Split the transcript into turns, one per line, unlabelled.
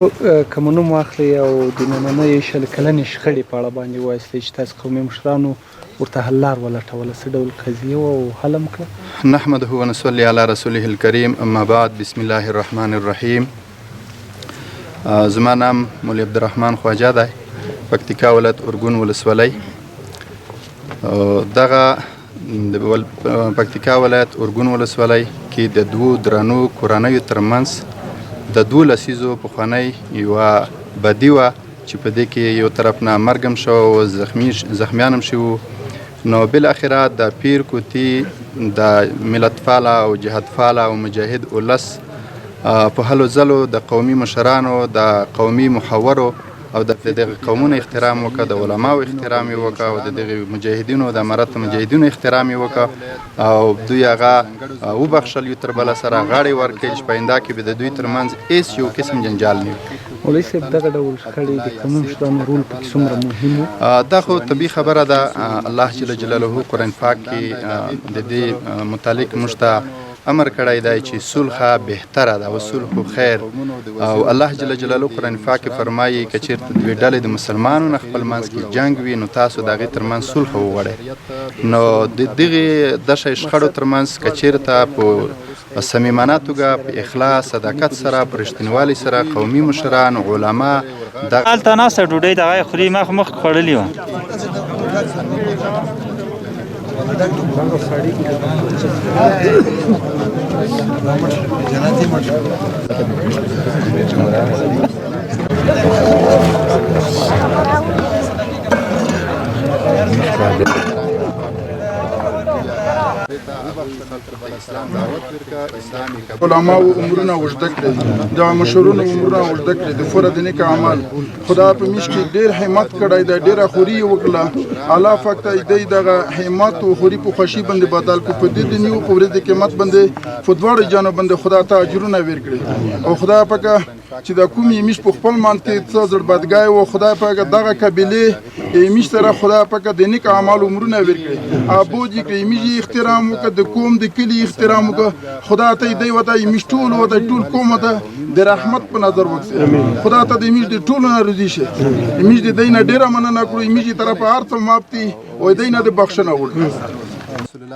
که مو نوم واخلئ او د نننۍ شل کلنې شخړې په اړه باندې ووایاستئ چې تاسو قومي مشرانو ورته حل لار ولټوله، څه ډول قضیه وه او حل هم کړه؟
نحمده ونصلي على رسوله الكريم اما بعد. بسم الله الرحمن الرحیم. زما نام مولوي عبدالرحمن خواجه دی، پکتیکا ولایت ارګون ولسوالۍ. دغه د پکتیکا ولایت ارګون ولسوالۍ کې د دوو درنو کورنیو ترمنځ د 12 لسیزو پخوانۍ یوه بدي وه چې په دې کې یو طرف نه مرګ هم شوی او زخمیان هم شوي وو. نو بالاخره د پیر کوتي د ملتپاله او جهادپاله او مجاهد ولس په هلو ځلو د قومي مشرانو د قومي محورو او د دغه قومونو احترام وکړه، د علماو احترام یې وکړه او د دغه مجاهدینو د امارت مجاهدینو احترام یې وکړه او دوی هغه وبخښل یو تر بله سره غاړې ورکړې چې په آینده کې به د دوی ترمنځ هېڅ یو قسم جنجال نه وي.
مولوي صاحب، دغه ډول شخړې د قومي مشرانو رول پکې څومره مهم و؟
دا خو طبیعي خبره ده. الله جل جلاله قرآن پاک کې د دې متعلق موږ ته امر کړی دی چې صلح بهتره ده او صلح خیر، او الله جل جلاله قرآن پاک کې فرمایي که چېرته دوې ډلې د مسلمانانو نه خپل منځ کې جنګ وي نو تاسو د هغې ترمنځ صلح وغواړئ. نو د دغې دشه شخړو ترمنځ که چېرته په صمیمانه توګه په اخلاص صداقت سره په رښتینوالي سره قومي مشران علما
هلته ناسته ډوډۍ دغه یې خوري، مخ خوړلې وه.
علماء عمرونه اوږده کړي، د مشرونو عمرونه اوږده کړي، د فوره د نیک اعمال خدا په میش کې ډېر همت کړی دی، ډېره خوري یې وکړه. الله پاک ته دی دغه همت او خوري په خوښي باندې بدل کړو. په دې دنیا او په ورځ د قیامت باندې په دواړو جانو باندې خدا ته اجرونه ورکړي او خدای پاک چې د کومې میش په خپل منځ کې څه زړبدګۍ و، خدای پاک دغه قبیلې میش سره خدای پاک د نیک اعمال عمرونه ورکړي، ابوج یې کړي، میش احترام وکړه، د قوم د کلي احترام وکړه. خدا ته دی وته میش ټول وته ټول قوم ته د رحمت په نظر وکړي. خدا ته د میش د ټولو نه روزي شي، میش د دینه ډیره مننه کړو، میش طرف هر څه ماپتي او دینه د بخښنه وړي.